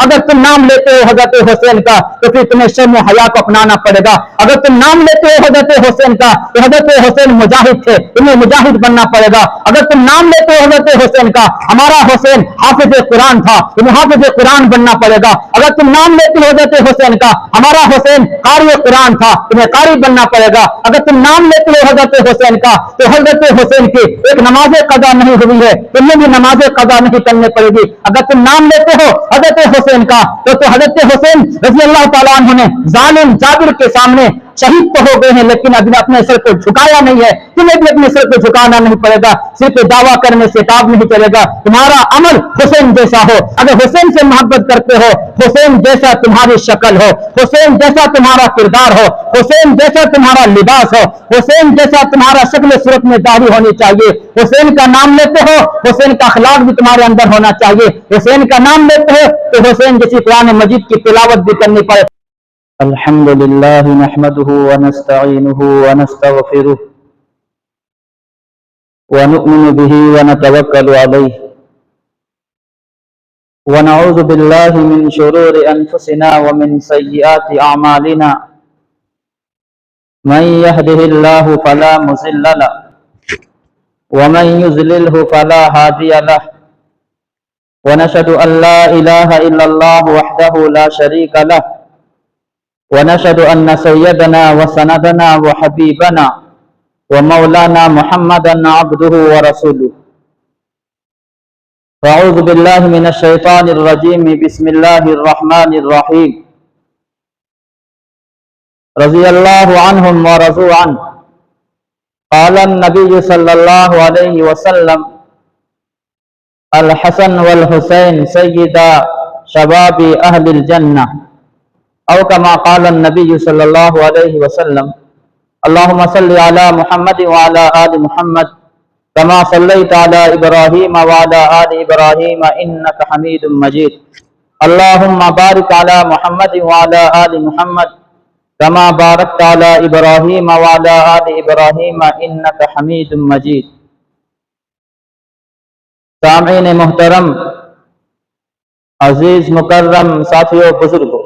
اگر تم نام لیتے ہو حضرت حسین کا تو پھر تمہیں شرم و حیا کو اپنانا پڑے گا. اگر تم نام لیتے ہو حضرت حسین کا تو حضرت حسین مجاہد تھے, تمہیں مجاہد بننا پڑے گا. اگر تم نام لیتے ہو حضرت حسین کا, ہمارا حسین حافظ قرآن تھا, تمہیں حافظ قرآن بننا پڑے گا. اگر تم نام لیتے ہو حضرت حسین کا, ہمارا حسین قاری قرآن تھا, تمہیں قاری بننا پڑے گا. اگر تم نام لیتے ہو حضرت حسین کا تو حضرت حسین کی ایک نماز قضا نہیں ہوئی ہے, تمہیں بھی نماز قضا نہیں کرنی پڑے گی. اگر تم نام لیتے ہو حضرت حسین کا تو حضرت حسین رضی اللہ تعالیٰ عنہ نے ظالم جابر کے سامنے شہید تو ہو گئے ہیں لیکن ابھی اپنے سر کو جھکایا نہیں ہے. تمہیں بھی اپنے سر کو جھکانا نہیں پڑے گا. صرف دعویٰ کرنے سے کام نہیں چلے گا. تمہارا عمل حسین جیسا ہو. اگر حسین سے محبت کرتے ہو, حسین جیسا تمہاری شکل ہو, حسین جیسا تمہارا کردار ہو, حسین جیسا تمہارا لباس ہو, حسین جیسا تمہارا شکل صورت میں داڑھی ہونی چاہیے. حسین کا نام لیتے ہو, حسین کا اخلاق بھی تمہارے اندر ہونا چاہیے. حسین کا نام لیتے ہو تو حسین جیسی قرآن مجید کی تلاوت بھی کرنی پڑے. الحمد لله نحمده ونستعينه ونستغفره ونؤمن به ونتوكل عليه ونعوذ بالله من شرور أنفسنا ومن سيئات أعمالنا من يهده الله فلا مضل له ومن يضلله فلا هادي له ونشهد أن لا إله إلا الله وحده لا شريك له ونشهد أن سيدنا وسندنا وحبيبنا ومولانا محمدا عبده ورسوله. فأعوذ بالله من الشيطان الرجيم. بسم الله الرحمن الرحيم. رضي الله عنهم ورضوا عنه. قال النبي صلى الله عليه وسلم الحسن والحسين سيدا شباب أهل الجنة او كما قال النبي صلى الله عليه وسلم. اللهم صل على محمد وعلى آل محمد كما صليت على إبراهيم وعلى آل إبراهيم إنك حميد مجيد. اللهم بارك على محمد وعلى آل محمد كما باركت على إبراهيم وعلى آل إبراهيم إنك حميد مجيد. سامعین محترم, عزیز مکرم ساتھیوں, بزرگوں,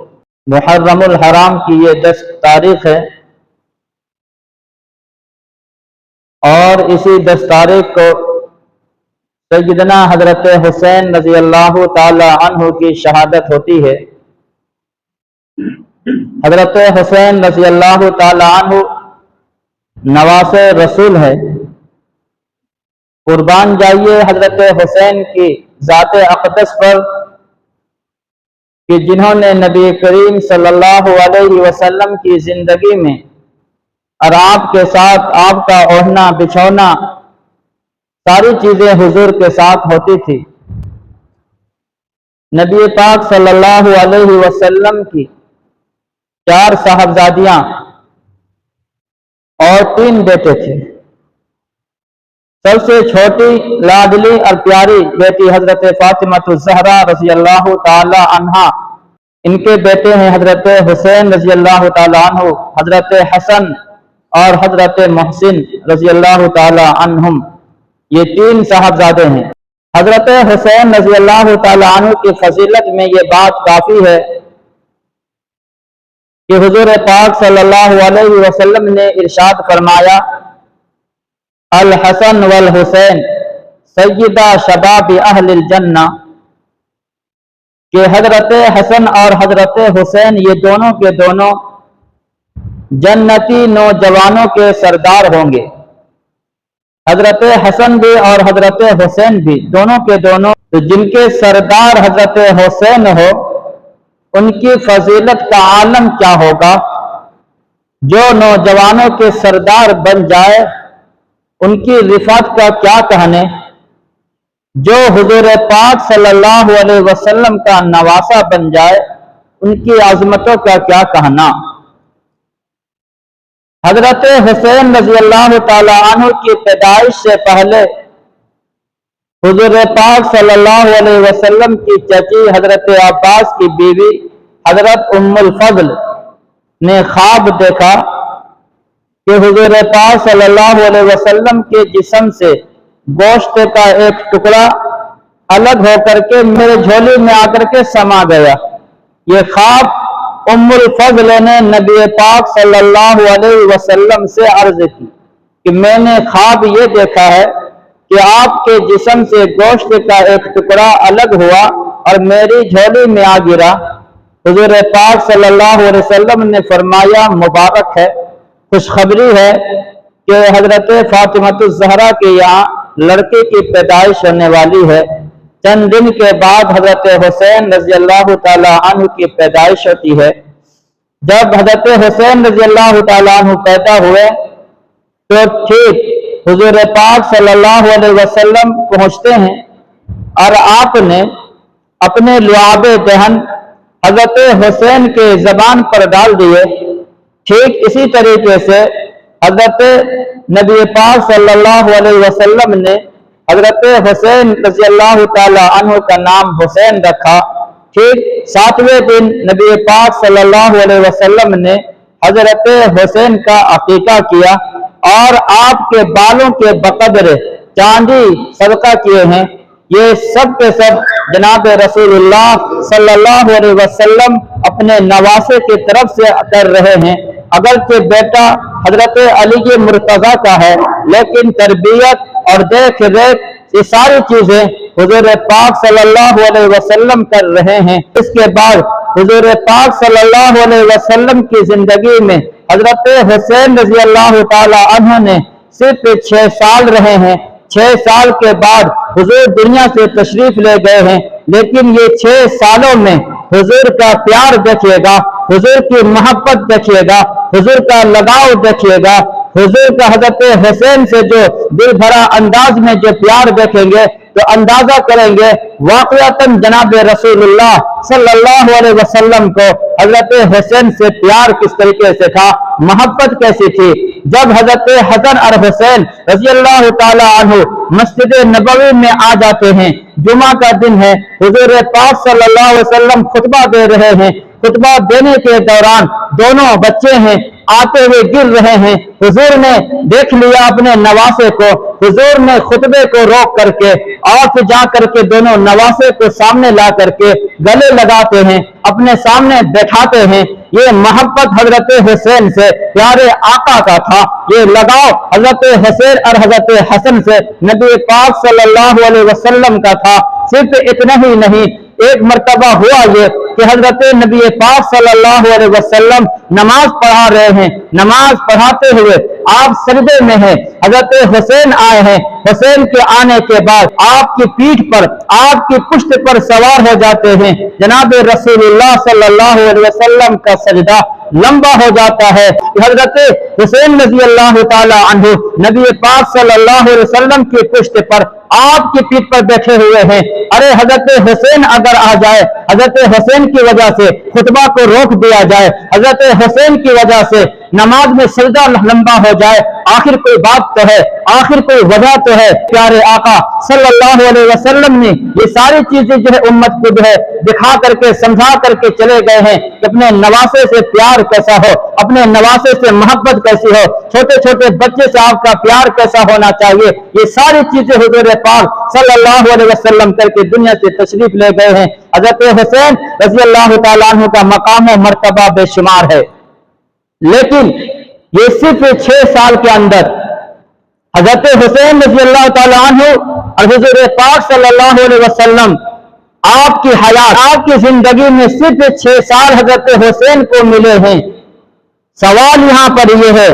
محرم الحرام کی یہ 10 تاریخ ہے اور اسی 10 تاریخ کو سیدنا حضرت حسین رضی اللہ تعالی عنہ کی شہادت ہوتی ہے. حضرت حسین رضی اللہ تعالی عنہ نواسے رسول ہے. قربان جائیے حضرت حسین کی ذات اقدس پر کہ جنہوں نے نبی کریم صلی اللہ علیہ وسلم کی زندگی میں اور آپ کے ساتھ آپ کا اوڑھنا بچھونا ساری چیزیں حضور کے ساتھ ہوتی تھی. نبی پاک صلی اللہ علیہ وسلم کی 4 صاحبزادیاں اور 3 بیٹے تھے. سب سے چھوٹی لاڈلی اور پیاری بیٹی حضرت فاطمہ الزہرا رضی اللہ تعالی عنہا. ان کے بیٹے ہیں حضرت حسین رضی اللہ تعالی عنہ, حضرت حسن اور حضرت محسن رضی اللہ تعالی عنہم. یہ 3 صاحبزادے ہیں. حضرت حسین رضی اللہ تعالی عنہ کی فضیلت میں یہ بات کافی ہے کہ حضور پاک صلی اللہ علیہ وسلم نے ارشاد فرمایا الحسن والحسین سیدہ شباب اہل الجنہ, کہ حضرت حسن اور حضرت حسین یہ دونوں کے دونوں جنتی نوجوانوں کے سردار ہوں گے. حضرت حسن بھی اور حضرت حسین بھی دونوں کے دونوں جن کے سردار حضرت حسین ہو ان کی فضیلت کا عالم کیا ہوگا. جو نوجوانوں کے سردار بن جائے ان کی رفعت کا کیا کہنے. جو حضور پاک صلی اللہ علیہ وسلم کا نواسہ بن جائے ان کی عظمتوں کا کیا کہنا. حضرت حسین رضی اللہ تعالی عنہ کی پیدائش سے پہلے حضور پاک صلی اللہ علیہ وسلم کی چچی حضرت عباس کی بیوی حضرت ام الفضل نے خواب دیکھا کہ حضور پاک صلی اللہ علیہ وسلم کے جسم سے گوشت کا ایک ٹکڑا अलग होकर के मेरे झोली में आकर के समा गया। ये ख्वाब उम्मुल फज़ल ने नबी पाक सल्लल्लाहु अलैहि वसल्लम से अर्ज की कि मैंने ख्वाब ये देखा है कि आपके जिस्म से गोश्त का एक टुकड़ा अलग हुआ और मेरी झोली में आ गिरा। हुजूर पाक सल्लल्लाहु अलैहि वसल्लम ने फरमाया, मुबारक है, खुशखबरी है कि हजरत फातिमतुज़ ज़हरा के यहाँ लड़के की पैदाइश होने वाली है। चंद दिन के बाद हजरत हुसैन रज़ी अल्लाह ताला अन्हु की पैदाइश होती है। जब हजरत हुसैन रज़ी अल्लाह ताला अन्हु पैदा हुए तो ठीक हुजूर पाक सल्लल्लाहु अलैहि वसल्लम पहुंचते हैं और आपने अपने लुआबे दहन हजरत हुसैन के जबान पर डाल दिए। ठीक इसी तरीके से हजरत नबी पाक सल्लल्लाहु अलैहि वसल्लम ने हजरत हुसैन रज़ी अल्लाह ताला अन्हु का नाम हुसैन रखा। ठीक 7वें दिन नबी पाक सल्लल्लाहु अलैहि वसल्लम ने हजरत हुसैन का अकीका किया और आपके बालों के बकदर चांदी सदका किए हैं। ये सब के सब जनाब रसूलुल्लाह सल्लल्लाहु अलैहि वसल्लम अपने नवासे की तरफ से कर रहे हैं। अगरचे बेटा हजरत अली मुर्तजा का है, लेकिन तरबियत और देख रेख ये सारी चीजें हुजूर पाक सल्लल्लाहु अलैहि वसल्लम कर रहे हैं। इसके बाद हुजूर पाक सल्लल्लाहु अलैहि वसल्लम की जिंदगी में हजरत हुसैन रज़ी अल्लाह ताला अन्हु ने सिर्फ 6 साल रहे हैं। 6 साल के बाद हुजूर दुनिया से तशरीफ ले गए हैं, लेकिन ये 6 सालों में हुजूर का प्यार देखिएगा, हुजूर की मोहब्बत देखिएगा, हुजूर का लगाव देखिएगा, हुजूर का हजरत हुसैन से जो दिल भरा अंदाज में जो प्यार देखेंगे तो अंदाजा करेंगे वाक़अतन जनाब रसूलुल्लाह सल्लल्लाहु अलैहि वसल्लम को हजरत हुसैन से प्यार किस तरीके से था, मोहब्बत कैसी थी। जब हजरत हसन और हुसैन रज़ी अल्लाह ताला अन्हु मस्जिद नबवी में आ जाते हैं, जुमा का दिन है, हुजूर पाक सल्लल्लाहु अलैहि वसल्लम खुतबा दे रहे हैं। खुतबा देने के दौरान दोनों बच्चे हैं आते हुए गिर रहे हैं। हुजूर ने देख लिया अपने नवासे को, हुजूर ने खुतबे को रोक करके और फिर जा करके दोनों नवासे को सामने ला करके गले लगाते हैं, अपने सामने बैठाते हैं। ये मोहब्बत हजरत हुसैन से प्यारे आका का था, ये लगाव हजरत हुसैन और हजरत हसन से नबी पाक सल्लल्लाहु अलैहि वसल्लम का था। सिर्फ इतना ही नहीं, एक मर्तबा हुआ ये कि हजरत नबी पाक सल्लल्लाहु अलैहि वसल्लम नमाज पढ़ा रहे हैं। नमाज पढ़ाते हुए आप सजदे में हैं, हजरत हुसैन आए हैं। हुसैन के आने के बाद आपकी पीठ पर, आपकी पुष्ट पर सवार हो जाते हैं। जनाब रसूलुल्लाह सल्लल्लाहु अलैहि वसल्लम का सजदा लंबा हो जाता है। हजरत हुसैन रज़ी अल्लाह ताला अन्हु नबी पाक सल्लल्लाहु अलैहि वसल्लम की पुष्ट पर आपकी पीठ पर बैठे हुए हैं। अरे हजरत हुसैन अगर आ जाए, हजरत हुसैन की वजह से खुतबा को रोक दिया जाए, हजरत हुसैन की वजह से नमाज में सजदा लंबा हो जाए, आखिर कोई बात तो है, आखिर कोई वजह तो है। प्यारे आका सल्लल्लाहु अलैहि वसल्लम ने ये सारी चीजें जो है उम्मत को जो है दिखा करके समझा करके चले गए हैं कि अपने नवासे से प्यार कैसा हो, अपने नवासे से मोहब्बत कैसी हो, छोटे छोटे बच्चे से आपका प्यार कैसा होना चाहिए। ये सारी चीजें हुजूर पाक सल्लल्लाहु अलैहि वसल्लम करके दुनिया से तशरीफ ले गए हैं। हजरत हुसैन रज़ी अल्लाह ताला अन्हु का मकाम और मर्तबा बेशुमार है, लेकिन ये सिर्फ 6 साल के अंदर हजरत हुसैन रज़ी अल्लाह ताला अन्हु और हुजूर पाक सल्लल्लाहु अलैहि वसल्लम आपकी हयात, आपकी जिंदगी में सिर्फ 6 साल हजरत हुसैन को मिले हैं। सवाल यहाँ पर यह है,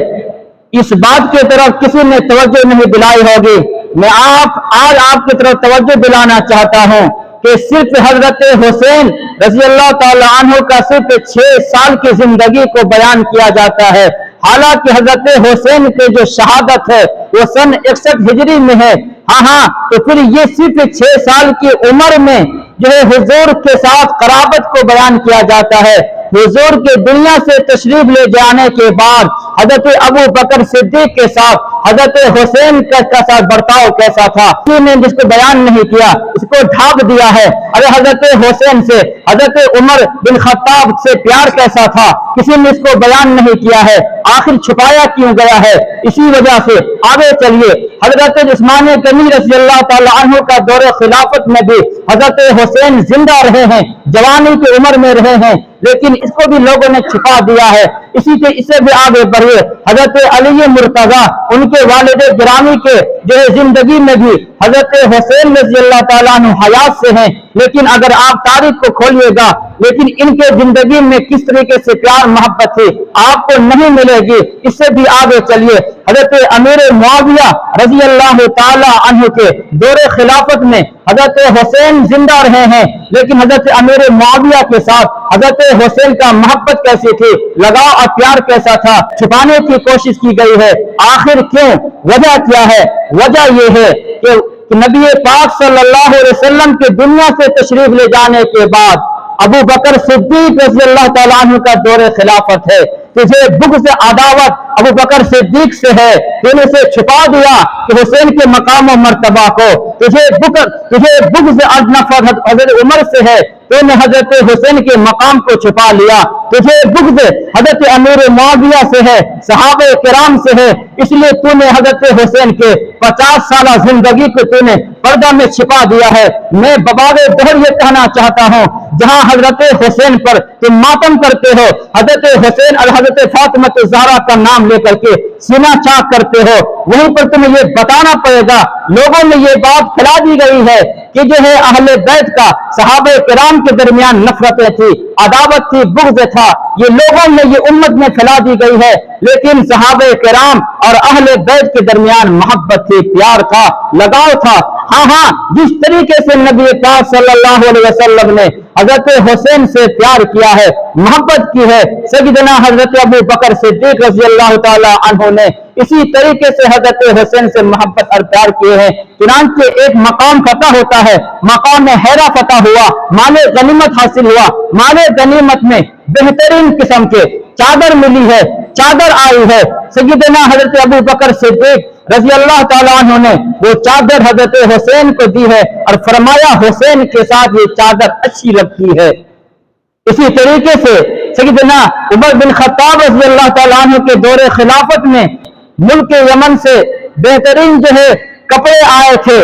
इस बात की तरफ किसी ने तवज्जो नहीं दिलाई होगी। मैं आज आपकी तरफ तवज्जो दिलाना चाहता हूँ कि सिर्फ हजरत हुसैन रज़ी अल्लाह ताला अन्हु का सिर्फ 6 साल की जिंदगी को बयान किया जाता है। हालांकि हजरत हुसैन की जो शहादत है वो सन 61 हिजरी में है। हाँ, तो फिर ये सिर्फ 6 साल की उम्र में जो है हुजूर के साथ कराबत को बयान किया जाता है। हुजूर के दुनिया से तशरीफ ले जाने के बाद حضرت ابو بکر صدیق کے ساتھ حضرت حسین کا ساتھ برتاؤ کیسا تھا، کسی نے جس کو بیان نہیں کیا اس کو ڈھانپ دیا ہے۔ ارے حضرت حسین سے حضرت عمر بن خطاب سے پیار کیسا تھا، کسی نے اس کو بیان نہیں کیا ہے، آخر چھپایا کیوں گیا ہے؟ اسی وجہ سے آگے چلیے، حضرت عثمان غنی رضی اللہ تعالی عنہ کا دور خلافت میں بھی حضرت حسین زندہ رہے ہیں، جوانی کی عمر میں رہے ہیں، لیکن اس کو بھی لوگوں نے چھپا دیا ہے۔ اس سے بھی آگے بڑھیے، حضرت علی مرتضی ان کے والد گرامی کے جو زندگی میں بھی حضرت حسین رضی اللہ تعالیٰ عنہ حیات سے ہیں، لیکن اگر آپ تاریخ کو کھولیے گا لیکن ان کے زندگی میں کس طریقے سے پیار محبت تھی آپ کو نہیں ملے گی۔ اس سے بھی آگے چلیے، حضرت امیر معاویہ رضی اللہ تعالی عنہ کے دور خلافت میں حضرت حسین زندہ رہے ہیں، لیکن حضرت امیر معاویہ کے ساتھ حضرت حسین کا محبت کیسی تھی، لگاؤ اور پیار کیسا تھا، چھپانے کی کوشش کی گئی ہے۔ آخر کیوں؟ وجہ کیا ہے؟ وجہ یہ ہے کہ نبی پاک صلی اللہ علیہ وسلم کے دنیا سے تشریف لے جانے کے بعد ابو بکر صدیق رضی اللہ تعالیٰ عنہ کا دور خلافت ہے، تجھے بغض عداوت ابو بکر صدیق سے ہے، تم اسے چھپا دیا کہ حسین کے مقام و مرتبہ کو، تجھے بغض نفرت حضرت عمر سے ہے، تو نے حضرت حسین کے مقام کو چھپا لیا، تجھے بغض حضرت امیر معاویہ سے ہے، صحابہ کرام سے ہے، اس لیے تو نے حضرت حسین کے 50 سالہ زندگی کو تو نے پردہ میں چھپا دیا ہے۔ میں بباب دہر یہ کہنا چاہتا ہوں، جہاں حضرت حسین پر تم ماتم کرتے ہو، حضرت حسین اور حضرت فاطمہ الزہرا کا نام لے کر کے سینہ چاک کرتے ہو، وہیں پر تمہیں یہ بتانا پڑے گا، لوگوں میں یہ بات پھیلا دی گئی ہے کہ جو ہے اہل بیت کا صحابہ کرام کے درمیان نفرتیں تھی، عداوت تھی، بغض تھا، یہ لوگوں میں یہ امت میں پھیلا دی گئی ہے، لیکن صحابہ کرام اور اہل بیت کے درمیان محبت تھی، پیار تھا، لگاؤ تھا۔ ہاں جس طریقے سے نبی پاک صلی اللہ علیہ وسلم نے حضرت حسین سے پیار کیا ہے، محبت کی ہے، سیدنا حضرت ابو بکر صدیق رضی اللہ تعالی عنہ نے اسی طریقے سے حضرت حسین سے محبت اور پیار کیے ہیں۔ چنانچہ ایک مقام فتح ہوتا ہے، مقام حیرہ فتح ہوا، مال غنیمت حاصل ہوا، مال غنیمت میں بہترین قسم کے چادر ملی ہے، چادر آئی ہے، سیدنا حضرت ابو بکر صدیق رضی اللہ تعالیٰ عنہ نے وہ چادر حضرت حسین کو دی ہے اور فرمایا حسین کے ساتھ یہ چادر اچھی لگتی ہے۔ اسی طریقے سے سیدنا عمر بن خطاب رضی اللہ تعالیٰ عنہ کے دور خلافت میں ملک یمن سے بہترین جو ہے کپڑے آئے تھے،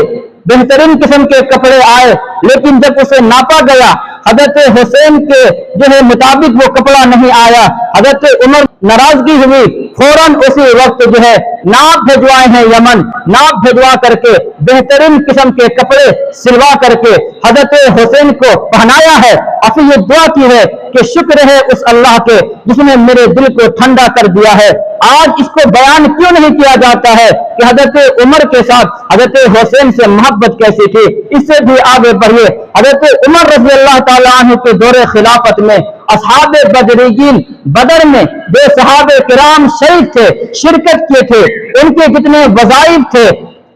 بہترین قسم کے کپڑے آئے، لیکن جب اسے ناپا گیا حضرت حسین کے جو ہے مطابق وہ کپڑا نہیں آیا، حضرت عمر ناراضگی ہوئی، فوراً اسی وقت جو ہے ناپ بھجوائے ہیں یمن، ناپ بھجوا کر کے بہترین قسم کے کپڑے سلوا کر کے حضرت حسین کو پہنایا ہے، اور پھر یہ دعا کی ہے کہ شکر ہے اس اللہ کے جس نے میرے دل کو ٹھنڈا کر دیا ہے۔ آج اس کو بیان کیوں نہیں کیا جاتا ہے کہ حضرت عمر کے ساتھ حضرت حسین سے محبت کیسی تھی؟ اس سے بھی آگے بڑھیے، حضرت عمر رضی اللہ تعالیٰ عنہ کے دور خلافت میں اصحاب بدرین، بدر میں جو صحابہ کرام شہید تھے، شرکت کیے تھے، ان کے جتنے وظائف تھے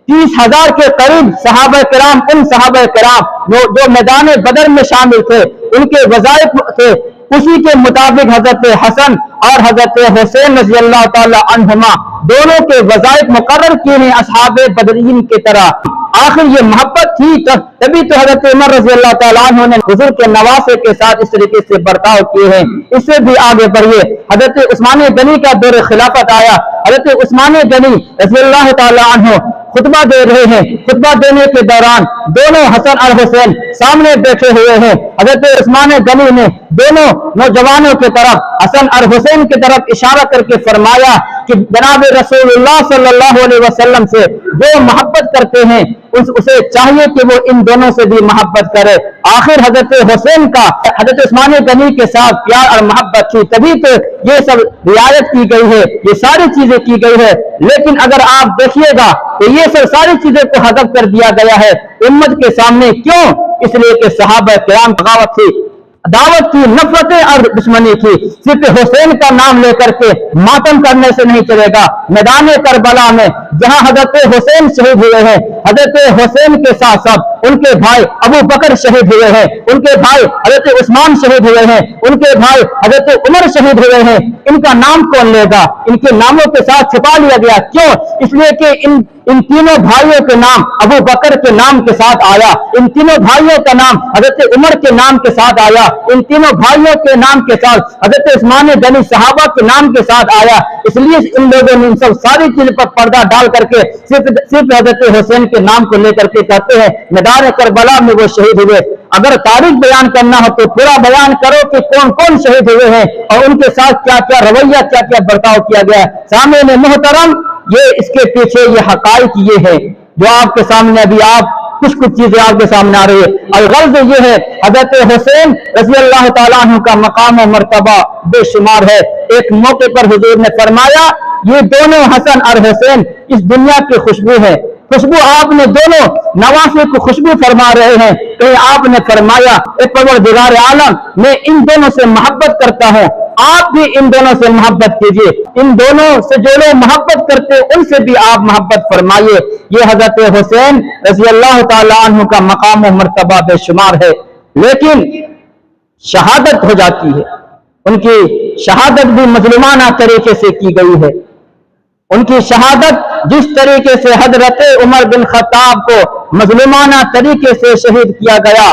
30,000 کے قریب صحابہ کرام، ان صحابہ کرام جو میدان بدر میں شامل تھے ان کے وظائف تھے، اسی کے مطابق حضرت حسن اور حضرت حسین رضی اللہ تعالی عنہما دونوں کے وظائف مقرر کیے ہیں اصحاب بدرین کی طرح۔ آخر یہ محبت تھی تبھی تو حضرت عمر رضی اللہ تعالیٰ عنہ نے حضور کے نواسے کے ساتھ اس طریقے سے برتاؤ کیے ہیں۔ اس سے بھی آگے بڑھیے، حضرت عثمان غنی کا دور خلافت آیا، حضرت عثمان غنی رضی اللہ تعالیٰ عنہ خطبہ دے رہے ہیں، خطبہ دینے کے دوران دونوں حسن اور حسین سامنے بیٹھے ہوئے ہیں، حضرت عثمان غنی نے دونوں نوجوانوں کی طرف، حسن اور حسین کی طرف اشارہ کر کے فرمایا کہ جناب رسول اللہ صلی اللہ علیہ وسلم سے جو محبت کرتے ہیں اسے چاہیے کہ وہ ان دونوں سے بھی محبت کرے۔ آخر حضرت حسین کا حضرت عثمان غنی کے ساتھ پیار اور محبت تھی، تبھی تو یہ سب رعایت کی گئی ہے، یہ ساری چیزیں کی گئی ہے۔ لیکن اگر آپ دیکھیے گا تو یہ سب ساری چیزیں کو حذف کر دیا گیا ہے امت کے سامنے، کیوں؟ اس لیے کہ صحابہ کرام بغاوت تھی، دعوت کی، نفرتیں اور دشمنی تھی۔ صرف حسین کا نام لے کر کے ماتم کرنے سے نہیں چلے گا۔ میدان کربلا میں جہاں حضرت حسین شہید ہوئے ہیں، حضرت حسین کے ساتھ ساتھ ان کے بھائی ابو بکر شہید ہوئے ہیں، ان کے بھائی حضرت عثمان شہید ہوئے ہیں، ان کے بھائی حضرت عمر شہید ہوئے ہیں، ان کا نام کون لے گا؟ ان کے ناموں کے ساتھ چھپا لیا گیا، کیوں؟ اس لیے کہ ان تینوں بھائیوں کے نام ابو بکر کے نام کے ساتھ آیا، ان تینوں بھائیوں کا نام حضرت عمر کے نام کے ساتھ آیا، ان تینوں بھائیوں کے نام کے ساتھ حضرت عثمان غنی صحابہ کے نام کے ساتھ آیا، اس لیے ان لوگوں نے ان سب ساری چیز پر پردہ ڈال کر کے صرف حضرت حسین کے نام کو لے کر کے کہتے ہیں میدان کربلا میں وہ شہید ہوئے۔ اگر تاریخ بیان کرنا ہو تو پورا بیان کرو کہ کون کون شہید ہوئے ہیں اور ان کے ساتھ کیا کیا رویہ کیا کیا برتاؤ کیا گیا ہے۔ سامعین محترم، یہ اس کے پیچھے یہ حقائق یہ ہے جو آپ کے سامنے ابھی کچھ چیزیں آپ کے سامنے آ رہی ہے۔ الغرض یہ ہے حضرت حسین رضی اللہ تعالیٰ عنہ کا مقام و مرتبہ بے شمار ہے۔ ایک موقع پر حضور نے فرمایا یہ دونوں حسن اور حسین اس دنیا کی خوشبو ہے۔ خوشبو آپ نے دونوں نواسے کو خوشبو فرما رہے ہیں، کہیں آپ نے فرمایا اے پروردگار عالم میں ان دونوں سے محبت کرتا ہوں، آپ بھی ان دونوں سے محبت کیجئے، ان دونوں سے جو لوگ محبت کرتے ان سے بھی آپ محبت فرمائیے۔ یہ حضرت حسین رضی اللہ تعالی عنہ کا مقام و مرتبہ بے شمار ہے، لیکن شہادت ہو جاتی ہے، ان کی شہادت بھی مظلومانہ طریقے سے کی گئی ہے۔ ان کی شہادت جس طریقے سے حضرت عمر بن خطاب کو مظلومانہ طریقے سے شہید کیا گیا،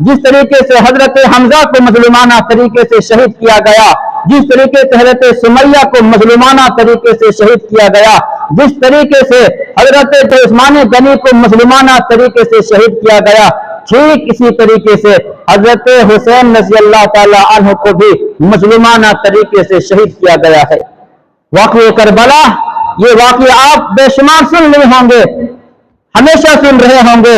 جس طریقے سے حضرت حمزہ کو مظلومانہ طریقے سے شہید کیا گیا، جس طریقے سے حضرت سمیہ کو مظلومانہ طریقے سے شہید کیا گیا، جس طریقے سے حضرت عثمان غنی کو مظلومانہ طریقے سے شہید کیا گیا، ٹھیک اسی طریقے سے حضرت حسین رضی اللہ تعالی عنہ کو بھی مظلومانہ طریقے سے شہید کیا گیا ہے۔ واقعہ کربلا، یہ واقعہ آپ بے شمار سن رہے ہوں گے، ہمیشہ سن رہے ہوں گے،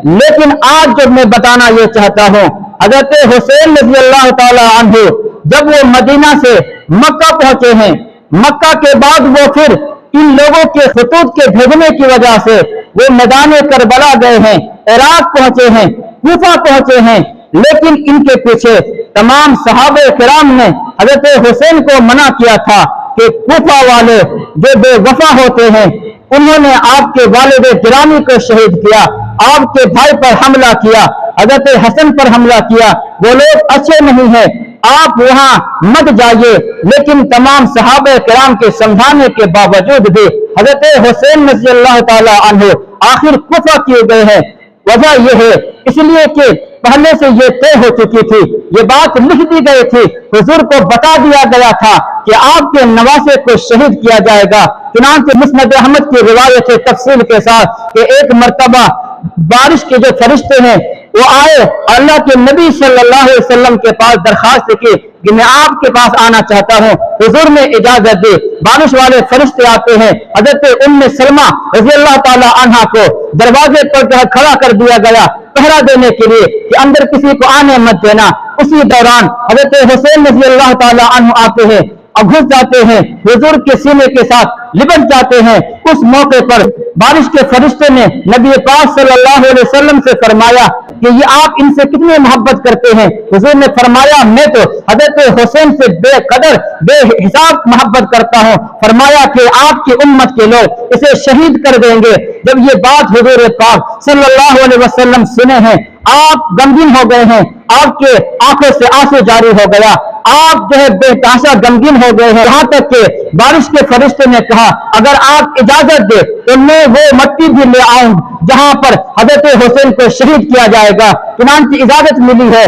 لیکن آج جو میں بتانا یہ چاہتا ہوں، حضرت حسین رضی اللہ تعالی عنہ جب وہ مدینہ سے مکہ پہنچے ہیں، مکہ کے بعد وہ پھر ان لوگوں کے خطوط کے بھیجنے کی وجہ سے وہ میدان کربلا گئے ہیں، عراق پہنچے ہیں، کوفہ پہنچے ہیں، لیکن ان کے پیچھے تمام صحابہ کرام نے حضرت حسین کو منع کیا تھا کہ کوفہ والے جو بے وفا ہوتے ہیں انہوں نے آپ کے والد گرامی کو شہید کیا، آپ کے بھائی پر حملہ کیا، حضرت حسن پر حملہ کیا، وہ لوگ اچھے نہیں ہیں، آپ وہاں مت جائیے۔ لیکن تمام صحابہ کرام کے سمجھانے کے باوجود بھی حضرت حسین رضی اللہ تعالی عنہ آخر کوفہ کیے گئے ہیں۔ وجہ یہ ہے اس لیے کہ پہلے سے یہ طے ہو چکی تھی، یہ بات لکھ دی گئی تھی، حضور کو بتا دیا گیا تھا کہ آپ کے نواسے کو شہید کیا جائے گا۔ چنانچہ مسند احمد کی روایت ہے تفصیل کے ساتھ کہ ایک مرتبہ بارش کے جو فرشتے ہیں وہ آئے، اللہ کے نبی صلی اللہ علیہ وسلم کے پاس درخواست کی کہ میں آپ کے پاس آنا چاہتا ہوں، حضور نے اجازت دی۔ بارش والے فرشتے آتے ہیں، حضرت ام سلمہ رضی اللہ تعالی عنہا کو دروازے پر کھڑا کر دیا گیا پہرا دینے کے لیے کہ اندر کسی کو آنے مت دینا۔ اسی دوران حضرت حسین رضی اللہ تعالی عنہ آتے ہیں اور گھس جاتے ہیں، حضور کے سینے کے ساتھ لپٹ جاتے ہیں۔ اس موقع پر بارش کے فرشتے نے نبی پاک صلی اللہ علیہ وسلم سے فرمایا کہ یہ آپ ان سے کتنی محبت کرتے ہیں؟ حضور نے فرمایا میں تو حضرت حسین سے بے قدر بے حساب محبت کرتا ہوں۔ فرمایا کہ آپ کی امت کے لوگ اسے شہید کر دیں گے۔ جب یہ بات حضور پاک صلی اللہ علیہ وسلم سنے ہیں، آپ غمگین ہو گئے ہیں، آپ کے آنکھوں سے آنسو جاری ہو گیا، آپ جو ہے بے تحاشا غمگین ہو گئے ہیں، یہاں تک کہ بارش کے فرشتے نے کہا اگر آپ اجازت دے تو میں وہ مٹی بھی لے آؤں جہاں پر حضرت حسین کو شہید کیا جائے گا۔ چنانچہ اجازت ملی ہے،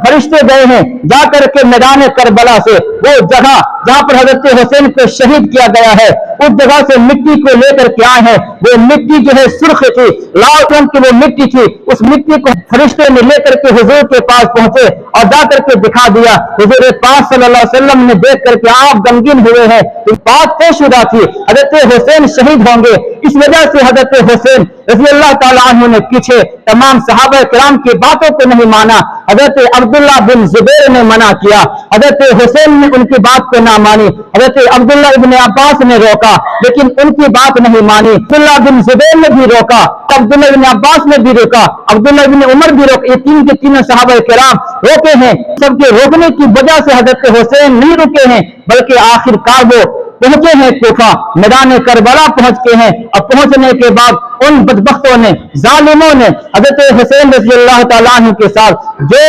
فرشتے گئے ہیں، جا کر کے میدان کربلا سے وہ جگہ جہاں پر حضرت حسین کو شہید کیا گیا ہے اس جگہ سے مٹی کو لے کر کے آئے ہیں۔ وہ مٹی جو ہے سرخ تھی، لال رنگ کی وہ مٹی تھی، اس مٹی کو فرشتے نے لے کر کے حضور کے پاس پہنچے اور جا کر کے دکھا دیا۔ حضور پاک صلی اللہ علیہ وسلم نے دیکھ کر کے آپ غمگین ہوئے ہیں، بات طے شدہ تھی حضرت حسین شہید ہوں گے۔ اس وجہ سے حضرت حسین رضی اللہ تعالی عنہ نے پیچھے تمام صحابہ کرام کی باتوں کو نہیں مانا، حضرت عبداللہ بن زبیر نے منع کیا، حضرت حسین نے ان کی بات کو نہ مانی، حضرت عبداللہ ابن عباس نے روکا لیکن ان کی بات نہیں مانی، عبداللہ بن زبیر نے بھی روکا، عبداللہ ابن عباس نے بھی روکا، عبداللہ ابن عمر بھی روکا، یہ تین کے تینوں صحابہ کرام روکے ہیں۔ سب کے روکنے کی وجہ سے حضرت حسین نہیں رکے ہیں بلکہ آخر کار وہ पहुंचे हैं कूफा, मैदान करबला पहुंच के हैं। अब पहुंचने के बाद उन बदबख्तों ने, जालिमों ने हजरत हुसैन रज़ी अल्लाह तआला अन्हु के साथ जो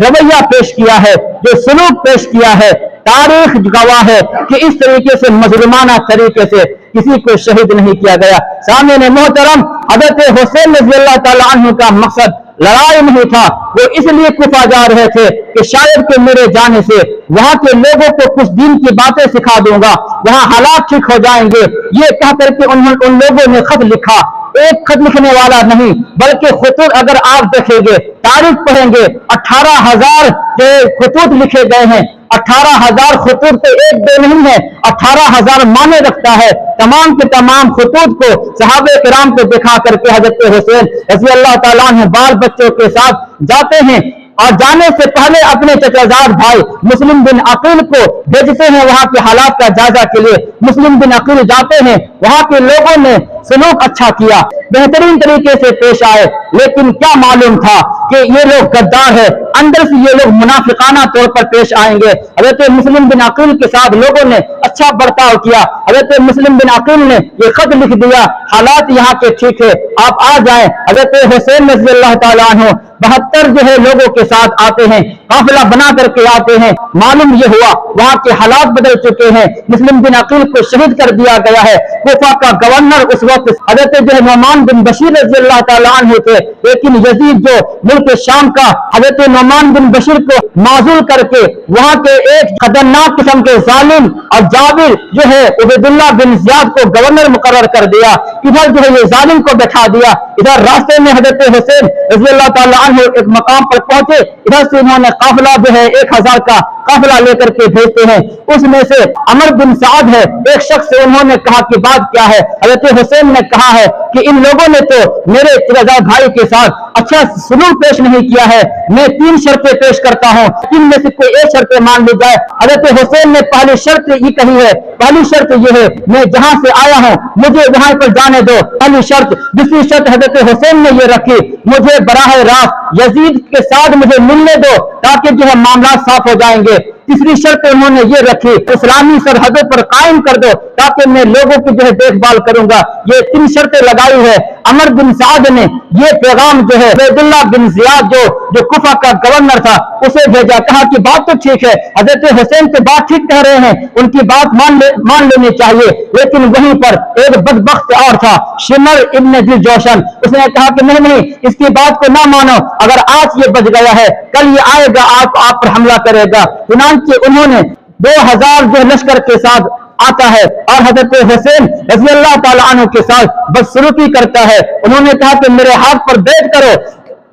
रवैया पेश किया है, जो सलूक पेश किया है, तारीख गवाह है कि इस तरीके से मजलूमाना तरीके से किसी को शहीद नहीं किया गया। सामने मोहतरम, हजरत हुसैन रज़ी अल्लाह तआला अन्हु का मकसद लड़ाई नहीं था, वो इसलिए कुफा जा रहे थे कि शायद कि मेरे जाने से वहां के लोगों को कुछ दिन की बातें सिखा दूंगा, वहां हालात ठीक हो जाएंगे। ये कह करके उन लोगों ने खत लिखा। एक खत लिखने वाला नहीं, बल्कि खुतूत अगर आप देखेंगे, तारीख पढ़ेंगे, 18,000 के खुतूत लिखे गए हैं। 18,000 खुतूत तो एक दो नहीं है, 18,000 माने रखता है। तमाम के तमाम खुतूत को सहाबे किराम को दिखा करके हजरत हुसैन रज़ी अल्लाह तआला अन्हु बाल बच्चों के साथ जाते हैं और जाने से पहले अपने चचाजाद भाई मुस्लिम बिन अकील को भेजते हैं वहां के हालात का जायजा के लिए। मुस्लिम बिन अकील जाते हैं, वहां के लोगों ने सलूक अच्छा किया, बेहतरीन तरीके से पेश आए, लेकिन क्या मालूम था कि ये लोग गद्दार है, अंदर से ये लोग मुनाफिकाना तौर पर पेश आएंगे। हजरत मुस्लिम बिन अकील के साथ लोगों ने अच्छा बर्ताव किया। हजरत मुस्लिम बिन अकील ने ये खत लिख दिया, हालात यहाँ के ठीक है, आप आ जाएं। हजरत हुसैन रज़ी अल्लाह तआला अन्हु 72 जो है लोगों के साथ आते हैं, काफिला बना करके आते हैं। मालूम ये हुआ वहां के हालात बदल चुके हैं, मुस्लिम बिन अकील को शहीद कर दिया गया है। कूफा का गवर्नर उस वक्त हजरत जो नोमान बिन बशीर रज़ी अल्लाह तआला अन्हु थे, लेकिन यजीद जो मुल्क शाम का हजरत नोमान बिन बशीर को माजूल करके वहां के एक खतरनाक किस्म के जालिम और जाबिर जो है उबैदुल्लाह बिन जियाद को गवर्नर मुकर्रर कर दिया। इधर जो है ये जालिम को बैठा दिया, इधर रास्ते में हजरत हुसैन रज़ी अल्लाह तआला अन्हु एक मकाम पर पहुंचे, इधर से इन्होंने काफिला जो है 1000 का काफिला लेकर के भेजते हैं। उसमें से अमर बिन साद है, एक शख्स से उन्होंने कहा कि बात क्या है। हजरत हुसैन ने कहा है कि इन लोगों ने तो मेरे चचाजाद भाई के साथ अच्छा सलूक पेश नहीं किया है, मैं 3 शर्तें पेश करता हूँ, इनमें से कोई एक शर्त मान ली जाए। हजरत हुसैन ने पहली शर्त ये कही है, पहली शर्त ये है मैं जहां से आया हूँ मुझे वहां पर जाने दो, पहली शर्त। दूसरी शर्त हजरत हुसैन ने ये रखी, मुझे बराह रास्त यजीद के साथ मुझे मिलने दो ताकि जो है मामला साफ हो जाएंगे। तीसरी शर्त उन्होंने ये रखी, इस्लामी सरहदों पर कायम कर दो ताकि मैं लोगों की जो है देखभाल करूंगा। ये 3 शर्तें लगाई है। अमर बिन साद ने ये पैगाम जो है उबैदुल्लाह बिन जियाद जो कुफा का गवर्नर था उसे भेजा, कहा कि बात तो ठीक है, हजरत हुसैन तो बात ठीक कह रहे हैं, उनकी बात मान लेनी चाहिए। लेकिन वहीं पर एक बदबख्त और था, शिमर इब्न दिल जोशन, उसने कहा कि नहीं, इसकी बात को ना मानो, अगर आज ये बच गया है कल ये आएगा आप पर हमला करेगा। चुनांचे उन्होंने 2000 जो लश्कर के साथ आता है और हजरत हुसैन रज़ी अल्लाह तआला अन्हु के साथ बदसलूकी करता है। उन्होंने कहा कि मेरे हाथ पर बैठ करो,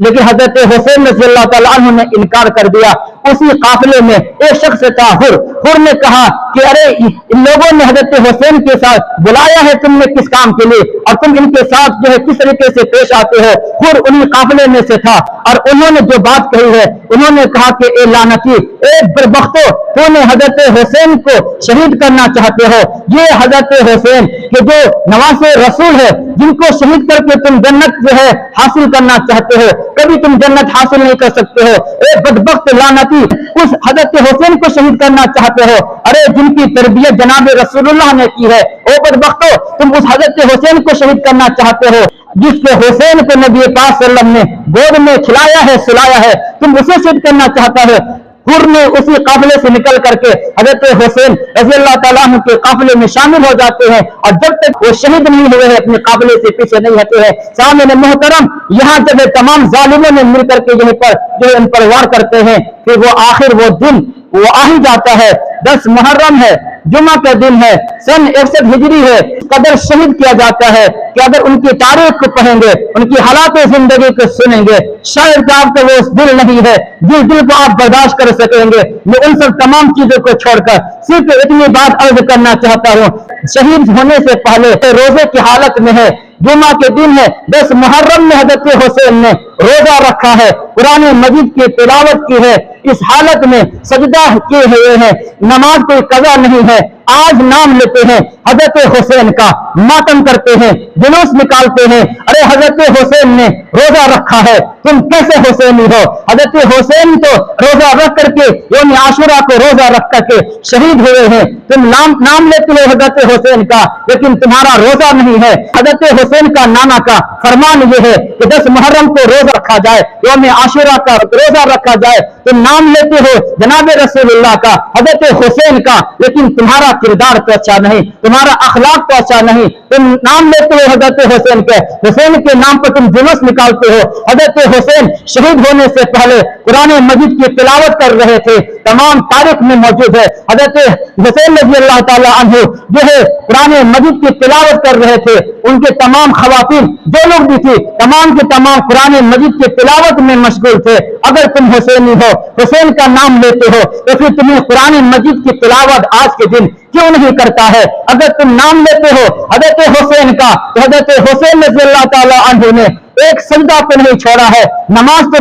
लेकिन हजरत हुसैन रज़ी अल्लाह तआला अन्हु ने इनकार कर दिया। उसी काफिले में एक शख्स था हुर ने कहा कि अरे इन लोगों ने हजरत हुसैन के साथ बुलाया है तुमने किस काम के लिए और तुम इनके साथ जो है किस तरीके से पेश आते हो। हुर उन्हीं काफिले में से था और उन्होंने जो बात कही है, उन्होंने कहा कि ए लानती, ए बरबख्तो, तूने हजरत हुसैन को शहीद करना चाहते हो। ये हजरत हुसैन के जो नवासे रसूल है जिनको शहीद करके तुम जन्नत जो है हासिल करना चाहते हो, कभी तुम जन्नत हासिल नहीं कर सकते हो। ए बदबख्त लानती, उस हजरत हुसैन को शहीद करना चाहते हो, अरे जिनकी तरबियत जनाब रसूलुल्लाह ने की है। ओ बदबख्तो, तुम उस हजरत हुसैन को शहीद करना चाहते हो जिसके हुसैन को नबी पाक सल्लल्लाहु अलैहि वसल्लम ने गोद में खिलाया है, सुलाया है, तुम उसे शहीद करना चाहता है। हुर ने उसी काफिले से निकल करके हजरत हुसैन रज़ी अल्लाह तआला अन्हु के काफिले में शामिल हो जाते हैं और जब तक वो शहीद नहीं हुए हैं अपने काफिले से पीछे नहीं हटे हैं। सामने मोहतरम, यहाँ जब तमाम जालिमों ने मिलकर के यहीं पर जो है इन पर वार करते हैं, फिर वो आखिर वो दिन वो आ ही जाता है। 10 मुहर्रम है, जुमा का दिन है, सन 61 हिजरी है। कदर शहीद किया जाता है कि अगर उनकी तारीख को पढ़ेंगे, उनकी हालात जिंदगी को सुनेंगे, शायद आपको वो दिल नहीं है जिस दिल को आप बर्दाश्त कर सकेंगे। मैं उन सब तमाम चीजों को छोड़कर सिर्फ इतनी बात अर्ज करना चाहता हूँ, शहीद होने से पहले रोजे की हालत में है, जुमा के दिन है, 10 मुहर्रम में हजरत हुसैन ने रोजा रखा है, कुरान मजीद की तिलावत की है, इस हालत में सजदा किए हुए हैं, नमाज कोई कज़ा नहीं है, आज नाम लेते हैं हजरत हुसैन का, मातम करते हैं, जुलूस निकालते हैं, अरे हजरत हुसैन ने रोजा रखा है, तुम कैसे हुसैनी हो? हजरत हुसैन तो रोजा रख करके यौम आशुरा को रोजा रख करके शहीद हुए हैं, तुम नाम लेते हो हजरत हुसैन का, लेकिन तुम्हारा रोजा नहीं है। हजरत हुसैन का नाना का फरमान यह है कि 10 मुहर्रम को रोजा रखा जाए, यौम आशुरा का रोजा रखा जाए। तुम नाम लेते हो जनाब रसूलुल्लाह का, हजरत हुसैन का, लेकिन तुम्हारा किरदार तो अच्छा नहीं, तुम्हारा अखलाक तो अच्छा नहीं। तुम नाम लेते हो हजरत हुसैन के, हुसैन के नाम पर तुम जुलूस निकालते हो। हजरत हुसैन शहीद होने से पहले कुरान मजीद की तिलावत कर रहे थे, तमाम तारीख में मौजूद है। हजरत हुसैन रज़ी अल्लाह ताला अन्हु जो है कुरान मजीद की तिलावत कर रहे थे, उनके तमाम खवातीन जो लोग भी थी तमाम के तमाम कुरान मजीद की तिलावत में मशगूल थे। अगर तुम हुसैनी हो, हुसैन का नाम लेते हो, तो फिर तुम्हें कुरान मजीद की तिलावत आज के दिन क्यों नहीं करता है? अगर तुम नाम लेते हो हजरत हुसैन का, तो हजरत हुसैन रज़ी अल्लाह ताला अन्हु ने एक सजदा को नहीं छोड़ा है। नमाज तो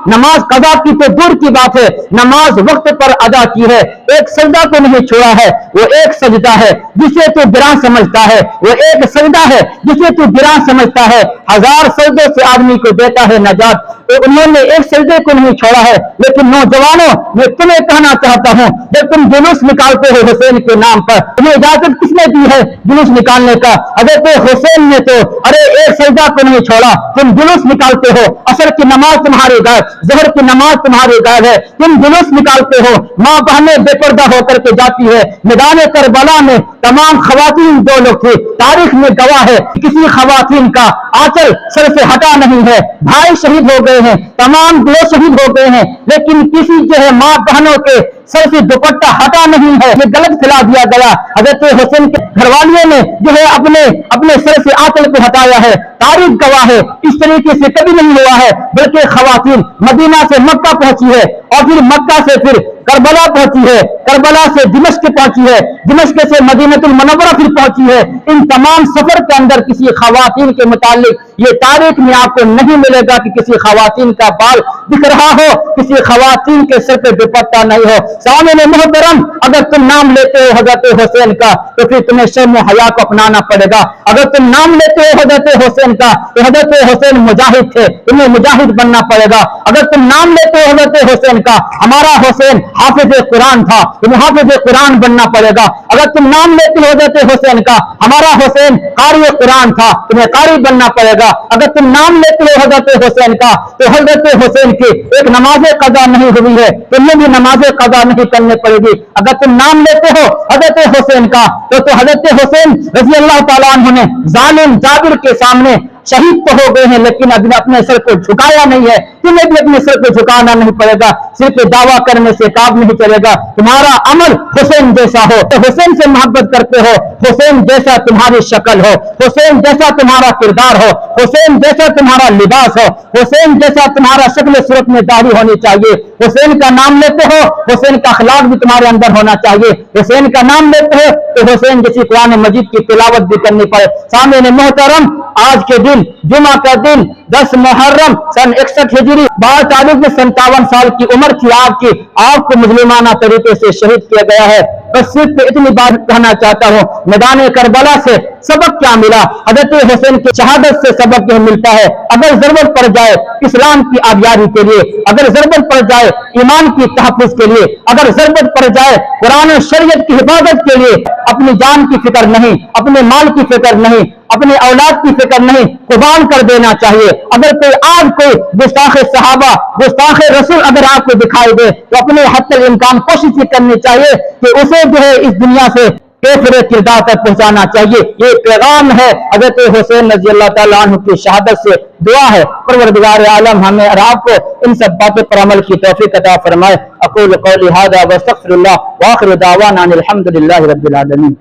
नमाज कज़ा की तो दूर की बात है, नमाज वक्त पर अदा की है, एक सजदा को नहीं छोड़ा है। वो एक सजदा है जिसे तू गिरा समझता है, वो एक सजदा है जिसे तू गिरा समझता है। 1000 सजदों से आदमी को देता है नजात, तो उन्होंने एक सजदे को नहीं छोड़ा है। लेकिन नौजवानों, मैं तुम्हें कहना चाहता हूं, जब तुम जुलूस निकालते हो हुसैन के नाम पर, तुम्हें इजाजत किसने दी है जुलूस निकालने का? हजरत हुसैन ने तो अरे एक सजदा को नहीं छोड़ा। तुम जुलूस निकालते हो, असर की नमाज तुम्हारे गायब, ज़हर की नमाज तुम्हारे गायब है, तुम जुलूस निकालते हो। माँ बहनें बेपर्दा होकर के जाती है मैदान करबला में, तमाम खवातीन जो लोग थे तारीख में गवाह है, किसी खवातीन का आंचल सर से हटा नहीं है। भाई शहीद हो गए हैं, तमाम लोग शहीद हो गए हैं, लेकिन किसी जो है माँ बहनों के सर से दुपट्टा हटा नहीं है। ये गलत फैला दिया गया। हजरत हुसैन के घरवालियों ने जो है अपने सर से आंचल को हटाया है, तारीख गवाह है, इस तरीके से कभी नहीं हुआ है। बल्कि खवातीन मदीना से मक्का पहुंची है, और फिर मक्का से फिर करबला पहुंची है, करबला से दिमश्क पहुंची है, दिमश्क से मदीनतुल मुनव्वरा फिर पहुंची है। इन तमाम सफर के अंदर किसी खवातीन के मुतालिक ये तारीख में आपको नहीं मिलेगा कि किसी खवातीन का बाल दिख रहा हो, किसी खवातीन के सर पे दुपट्टा नहीं हो। सामने मोहतरम, अगर तुम नाम लेते हो हजरत हुसैन का, तो फिर तुम्हें शर्म हया को अपनाना पड़ेगा। अगर तुम नाम लेते हो हजरत हुसैन का, तो हजरत हुसैन मुजाहिद थे, तुम्हें मुजाहिद बनना पड़ेगा। अगर तुम नाम लेते हो हजरत हुसैन का, हमारा हुसैन हाफिज कुरान था, तुम्हें हाफिज कुरान बनना पड़ेगा। अगर तुम नाम लेते हो हजरत हुसैन का, हमारा हुसैन कारी कुरान था, तुम्हें कारी बनना पड़ेगा। अगर तुम नाम लेते हो हजरत हुसैन का, तो हजरत हुसैन की एक नमाज कज़ा नहीं हुई है, तुम्हें भी नमाज कज़ा नहीं करनी पड़ेगी। अगर तुम नाम लेते हो हजरत हुसैन का, तो हजरत हुसैन रज़ी अल्लाह ताला अन्हु ने जालिम जाबिर के सामने शहीद तो हो गए हैं, लेकिन अभी अपने सर को झुकाया नहीं है। तुम्हें भी अपने सर को झुकाना नहीं पड़ेगा। सिर्फ दावा करने से काम नहीं चलेगा, तुम्हारा अमल हुसैन जैसा हो। तो हुसैन से मोहब्बत करते हो, हुसैन जैसा तुम्हारी शक्ल हो, हुसैन जैसा तुम्हारा किरदार हो, हुसैन जैसा तुम्हारा लिबास हो, हुसैन जैसा तुम्हारा शक्ल सूरत में दाढ़ी होनी चाहिए। हुसैन का नाम लेते हो, हुसैन का अखलाक भी तुम्हारे अंदर होना चाहिए। हुसैन का नाम लेते हो तो हुसैन जैसी कुरान मजीद की तिलावत भी करनी पड़े। सामने मोहतरम, आज के दिन जुमा का दिन 10 मुहर्रम सन 61 हिजरी 12 तारीख में 57 साल की उम्र थी आपको मुस्लिमाना तरीके से शहीद किया गया है। बस सिर्फ इतनी बात कहना चाहता हूँ, मैदान करबला से सबक क्या मिला? हजरत हुसैन की शहादत से सबक यह मिलता है, अगर जरूरत पड़ जाए इस्लाम की आबियारी के लिए, अगर जरूरत पड़ जाए ईमान की तहफ़्फ़ुज़ के लिए, अगर जरूरत पड़ जाए कुरान और शरीयत की हिफाजत के लिए, अपनी जान की फिक्र नहीं, अपने माल की फिक्र नहीं, अपने औलाद की फिक्र नहीं, कुर्बान कर देना चाहिए। अगर कोई गुस्ताख सहाबा, गुस्ताख रसूल अगर आपको दिखाई दे, तो अपने हद तक इम्कान कोशिश करनी चाहिए कि उसे जो है इस दुनिया से केफरे किरदार तक पहुंचाना चाहिए। ये पैगाम है हजरत हुसैन रज़ी अल्लाह ताला अन्हु की शहादत से। दुआ है परवरदिगार आलम हमें और आपको इन सब बातों पर अमल की तौफीक अता फरमाए। अक़ूलु क़ौली हाज़ा व अस्तग़फ़िरुल्लाह व आख़िरु दावाना अनिल हम्दुलिल्लाहि रब्बिल आलमीन।